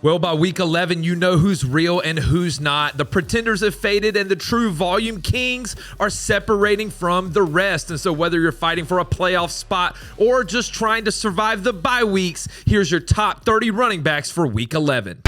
Well, by week 11, you know who's real and who's not. The pretenders have faded and the true volume kings are separating from the rest. And so whether you're fighting for a playoff spot or just trying to survive the bye weeks, here's your top 30 running backs for week 11.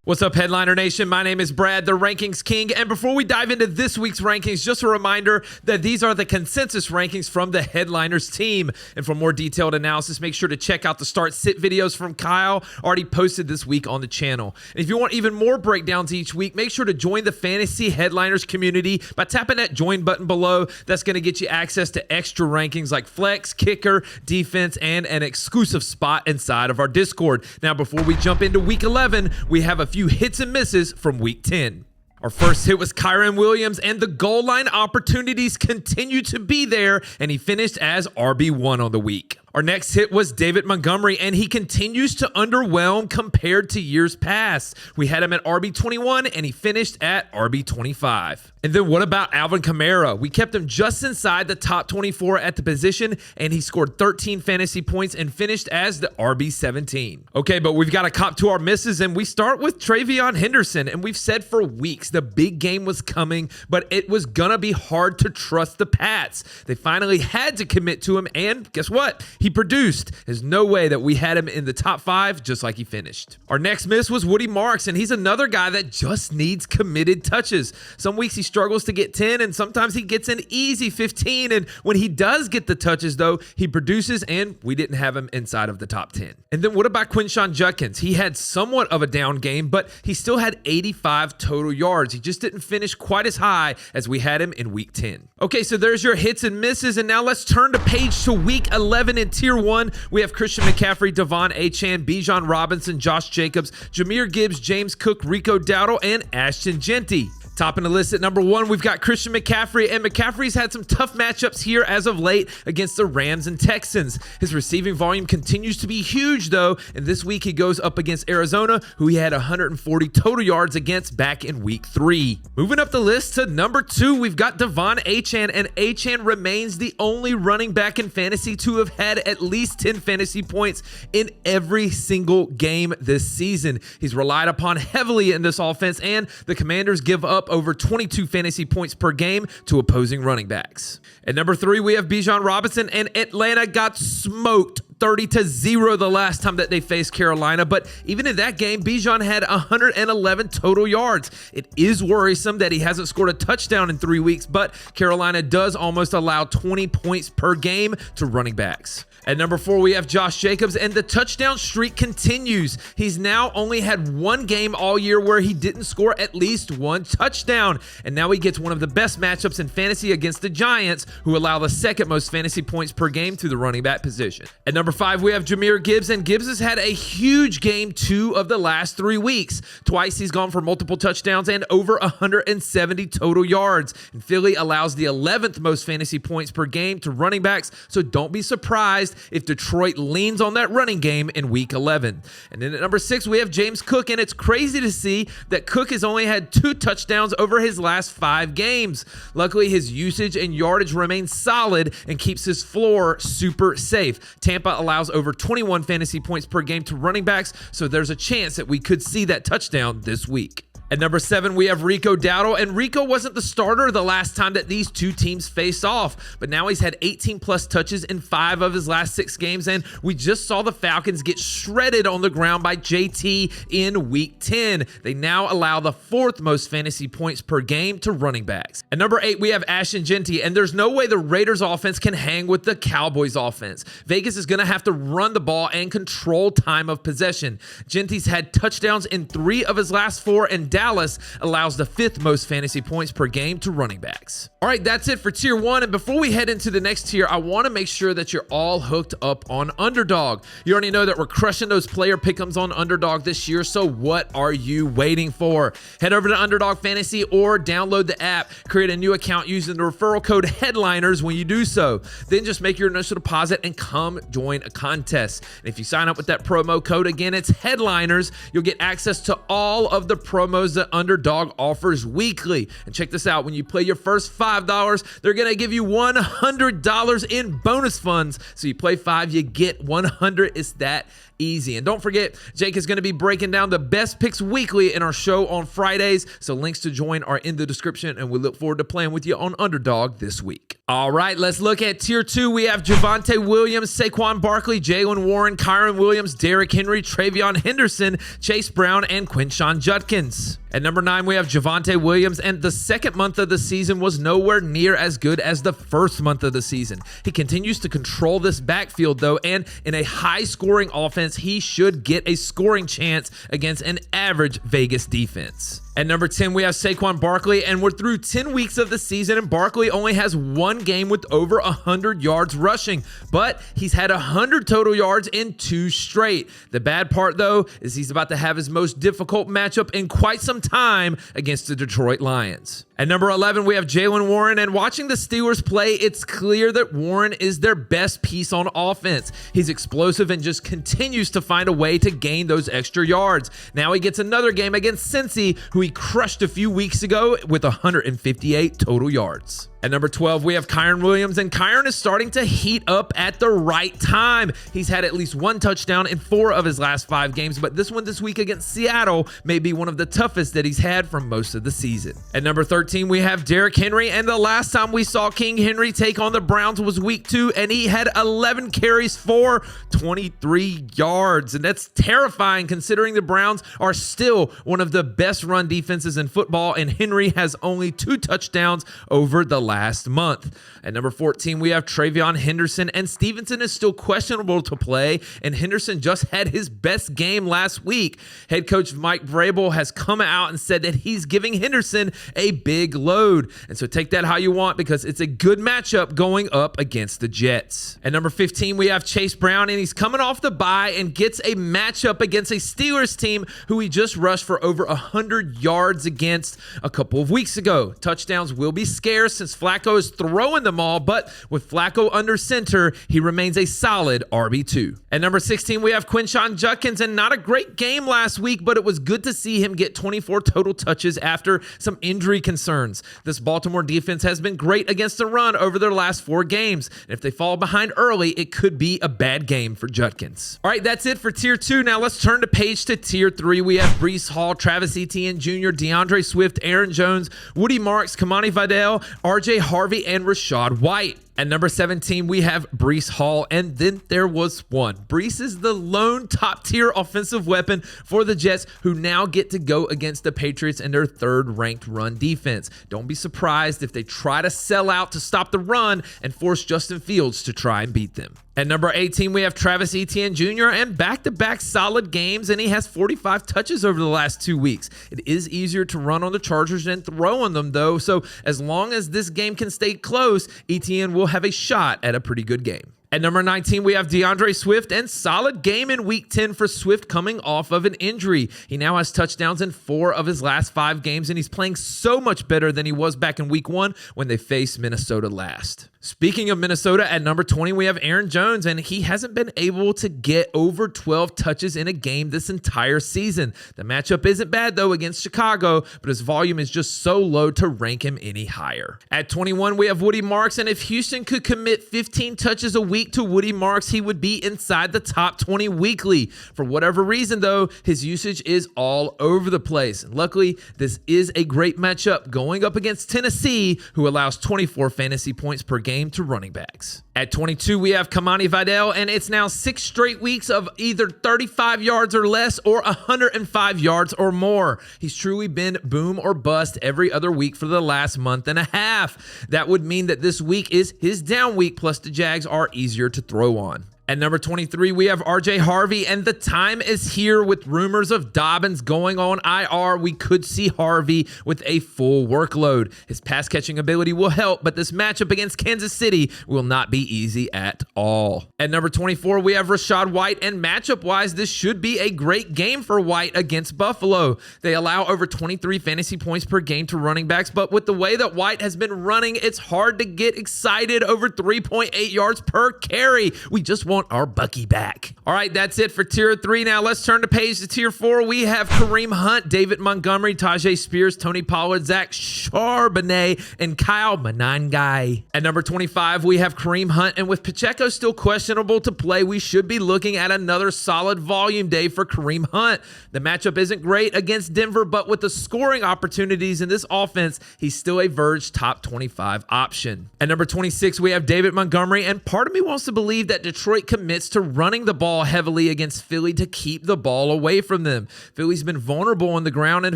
What's up, Headliner Nation? My name is Brad, the Rankings King. And before we dive into this week's rankings, just a reminder that these are the consensus rankings from the Headliners team. And for more detailed analysis, make sure to check out the start-sit videos from Kyle, already posted this week on the channel. And if you want even more breakdowns each week, make sure to join the Fantasy Headliners community by tapping that join button below. That's going to get you access to extra rankings like flex, kicker, defense, and an exclusive spot inside of our Discord. Now, before we jump into week 11, we have a few hits and misses from week 10. Our first hit was Kyren Williams, and the goal line opportunities continue to be there, and he finished as RB1 on the week. Our next hit was David Montgomery, and he continues to underwhelm compared to years past. We had him at RB21, and he finished at RB25. And then what about Alvin Kamara? We kept him just inside the top 24 at the position, and he scored 13 fantasy points and finished as the RB17. Okay, but we've got to cop to our misses, and we start with TreVeyon Henderson. And we've said for weeks the big game was coming, but it was gonna be hard to trust the Pats. They finally had to commit to him, and guess what? He produced. There's no way that we had him in the top 5 just like he finished. Our next miss was Woody Marks, and he's another guy that just needs committed touches. Some weeks he struggles to get 10, and sometimes he gets an easy 15, and when he does get the touches, though, he produces, and we didn't have him inside of the top 10. And then what about Quinshon Judkins? He had somewhat of a down game, but he still had 85 total yards. He just didn't finish quite as high as we had him in week 10. Okay, so there's your hits and misses, and now let's turn the page to week 11 in Tier 1. We have Christian McCaffrey, Devon Achane, Bijan Robinson, Josh Jacobs, Jahmyr Gibbs, James Cook, Rico Dowdle, and Ashton Jeanty. Topping the list at number 1, we've got Christian McCaffrey, and McCaffrey's had some tough matchups here as of late against the Rams and Texans. His receiving volume continues to be huge, though, and this week he goes up against Arizona, who he had 140 total yards against back in week 3. Moving up the list to number 2, we've got Devon Achane, and Achane remains the only running back in fantasy to have had at least 10 fantasy points in every single game this season. He's relied upon heavily in this offense, and the Commanders give up over 22 fantasy points per game to opposing running backs. At number 3, we have Bijan Robinson, and Atlanta got smoked 30-0 the last time that they faced Carolina, but even in that game, Bijan had 111 total yards. It is worrisome that he hasn't scored a touchdown in 3 weeks, but Carolina does almost allow 20 points per game to running backs. At number 4, we have Josh Jacobs, and the touchdown streak continues. He's now only had one game all year where he didn't score at least one touchdown, and now he gets one of the best matchups in fantasy against the Giants, who allow the second most fantasy points per game to the running back position. At number 5, we have Jahmyr Gibbs, and Gibbs has had a huge game 2 of the last 3 weeks. Twice he's gone for multiple touchdowns and over 170 total yards. And Philly allows the 11th most fantasy points per game to running backs, so don't be surprised if Detroit leans on that running game in week 11. And then at number 6, we have James Cook, and it's crazy to see that Cook has only had 2 touchdowns over his last 5 games. Luckily, his usage and yardage remains solid and keeps his floor super safe. Tampa allows over 21 fantasy points per game to running backs, so there's a chance that we could see that touchdown this week. At number 7, we have Rico Dowdle, and Rico wasn't the starter the last time that these two teams faced off, but now he's had 18 plus touches in 5 of his last 6 games, and we just saw the Falcons get shredded on the ground by JT in week 10. They now allow the 4th most fantasy points per game to running backs. At number 8, we have Ashton Jeanty, and there's no way the Raiders offense can hang with the Cowboys offense. Vegas is going to have to run the ball and control time of possession. Jeanty's had touchdowns in 3 of his last 4, and Dallas allows the 5th most fantasy points per game to running backs. All right, that's it for Tier 1. And before we head into the next tier, I want to make sure that you're all hooked up on Underdog. You already know that we're crushing those player pick'ems on Underdog this year, so what are you waiting for? Head over to Underdog Fantasy or download the app. Create a new account using the referral code HEADLINERS when you do so. Then just make your initial deposit and come join a contest. And if you sign up with that promo code, again, it's HEADLINERS, you'll get access to all of the promos that Underdog offers weekly. And check this out, when you play your first $5, they're going to give you $100 in bonus funds. So you play 5, you get 100. It's that easy. And don't forget, Jake is going to be breaking down the best picks weekly in our show on Fridays. So links to join are in the description, and we look forward to playing with you on Underdog this week. All right, let's look at Tier 2. We have Javonte Williams, Saquon Barkley, Jaylen Warren, Kyren Williams, Derrick Henry, Travion Henderson, Chase Brown, and Quinshon Judkins. At number 9, we have Javonte Williams, and the second month of the season was nowhere near as good as the first month of the season. He continues to control this backfield, though, and in a high-scoring offense, he should get a scoring chance against an average Vegas defense. At number 10, we have Saquon Barkley, and we're through 10 weeks of the season, and Barkley only has one game with over 100 yards rushing, but he's had 100 total yards in 2 straight. The bad part, though, is he's about to have his most difficult matchup in quite some time against the Detroit Lions. At number 11, we have Jaylen Warren, and watching the Steelers play, it's clear that Warren is their best piece on offense. He's explosive and just continues to find a way to gain those extra yards. Now he gets another game against Cincy, who he crushed a few weeks ago with 158 total yards. At number 12, we have Kyren Williams, and Kyren is starting to heat up at the right time. He's had at least 1 touchdown in 4 of his last 5 games, but this one this week against Seattle may be one of the toughest that he's had for most of the season. At number 13, we have Derrick Henry, and the last time we saw King Henry take on the Browns was week 2, and he had 11 carries for 23 yards, and that's terrifying considering the Browns are still one of the best run defenses in football, and Henry has only 2 touchdowns over the last month. At number 14, we have Travion Henderson, and Stevenson is still questionable to play, and Henderson just had his best game last week. Head coach Mike Vrabel has come out and said that he's giving Henderson a big load, and so take that how you want because it's a good matchup going up against the Jets. At number 15, we have Chase Brown, and he's coming off the bye and gets a matchup against a Steelers team who he just rushed for over 100 yards against a couple of weeks ago. Touchdowns will be scarce since Flacco is throwing them all, but with Flacco under center, he remains a solid RB2. At number 16, we have Quinshon Judkins, and not a great game last week, but it was good to see him get 24 total touches after some injury concerns. This Baltimore defense has been great against the run over their last 4 games, and if they fall behind early, it could be a bad game for Judkins. All right, that's it for Tier 2. Now let's turn the page to Tier 3. We have Breece Hall, Travis Etienne Jr., DeAndre Swift, Aaron Jones, Woody Marks, Kamani Vidal, RJ Harvey, and Rachaad White. At number 17, we have Breece Hall, and then there was one. Breece is the lone top-tier offensive weapon for the Jets, who now get to go against the Patriots and their 3rd-ranked run defense. Don't be surprised if they try to sell out to stop the run and force Justin Fields to try and beat them. At number 18, we have Travis Etienne Jr. and back-to-back solid games, and he has 45 touches over the last 2 weeks. It is easier to run on the Chargers than throw on them, though, so as long as this game can stay close, Etienne will have a shot at a pretty good game. At number 19, we have DeAndre Swift, and solid game in Week 10 for Swift coming off of an injury. He now has touchdowns in 4 of his last 5 games, and he's playing so much better than he was back in Week 1 when they faced Minnesota last. Speaking of Minnesota, at number 20, we have Aaron Jones, and he hasn't been able to get over 12 touches in a game this entire season. The matchup isn't bad, though, against Chicago, but his volume is just so low to rank him any higher. At 21, we have Woody Marks, and if Houston could commit 15 touches a week to Woody Marks, he would be inside the top 20 weekly. For whatever reason, though, his usage is all over the place. And luckily, this is a great matchup going up against Tennessee, who allows 24 fantasy points per game to running backs. At 22, we have Kamani Vidal, and it's now 6 straight weeks of either 35 yards or less or 105 yards or more. He's truly been boom or bust every other week for the last month and a half. That would mean that this week is his down week, plus the Jags are easier to throw on. At number 23, we have RJ Harvey, and the time is here with rumors of Dobbins going on IR. We could see Harvey with a full workload. His pass catching ability will help, but this matchup against Kansas City will not be easy at all. At number 24, we have Rachaad White, and matchup-wise, this should be a great game for White against Buffalo. They allow over 23 fantasy points per game to running backs, but with the way that White has been running, it's hard to get excited over 3.8 yards per carry. We just won't want our Bucky back. All right, that's it for tier 3. Now let's turn the page to tier 4. We have Kareem Hunt, David Montgomery, Tyjae Spears, Tony Pollard, Zach Charbonnet, and Kyle Manangai. At number 25, we have Kareem Hunt, and with Pacheco still questionable to play, we should be looking at another solid volume day for Kareem Hunt. The matchup isn't great against Denver, but with the scoring opportunities in this offense, he's still a Verge top 25 option. At number 26, we have David Montgomery, and part of me wants to believe that Detroit commits to running the ball heavily against Philly to keep the ball away from them. Philly's been vulnerable on the ground, and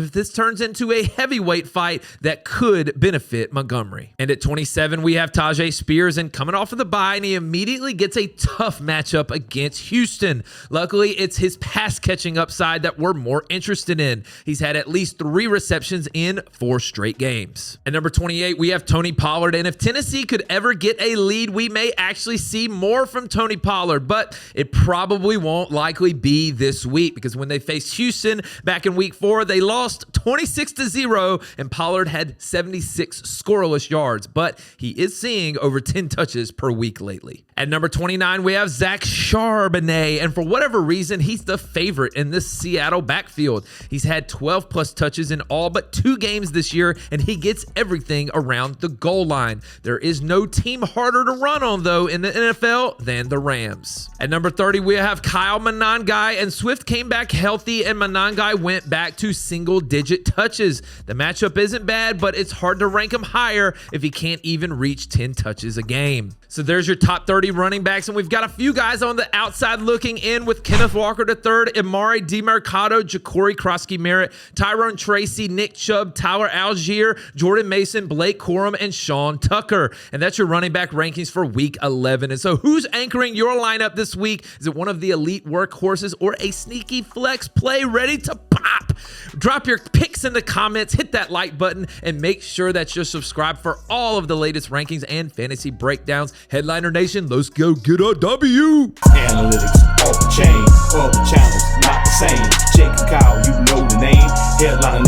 if this turns into a heavyweight fight, that could benefit Montgomery. And at 27, we have Tyjae Spears, and coming off of the bye, and he immediately gets a tough matchup against Houston. Luckily, it's his pass catching upside that we're more interested in. He's had at least 3 receptions in 4 straight games. At number 28, we have Tony Pollard, and if Tennessee could ever get a lead, we may actually see more from Tony Pollard, but it probably won't likely be this week because when they faced Houston back in week 4, they lost 26-0, and Pollard had 76 scoreless yards, but he is seeing over 10 touches per week lately. At number 29, we have Zach Charbonnet, and for whatever reason, he's the favorite in this Seattle backfield. He's had 12 plus touches in all but 2 games this year, and he gets everything around the goal line. There is no team harder to run on, though, in the NFL than the Rams. At number 30, we have Kyle Manangai, and Swift came back healthy, and Manangai went back to single-digit touches. The matchup isn't bad, but it's hard to rank him higher if he can't even reach 10 touches a game. So there's your top 30 running backs, and we've got a few guys on the outside looking in with Kenneth Walker III, Emari Demercado, Ja'Cory Krosky-Merritt, Tyrone Tracy, Nick Chubb, Tyler Algier, Jordan Mason, Blake Corum, and Sean Tucker. And that's your running back rankings for week 11. And so who's anchoring your lineup this week? Is it one of the elite workhorses or a sneaky flex play ready to pop? Drop your picks in the comments, hit that like button, and make sure that you're subscribed for all of the latest rankings and fantasy breakdowns. Headliner Nation, let's go get a W. Analytics off the chain, all the channels not the same. Jake and Kyle, you know the name. Headliner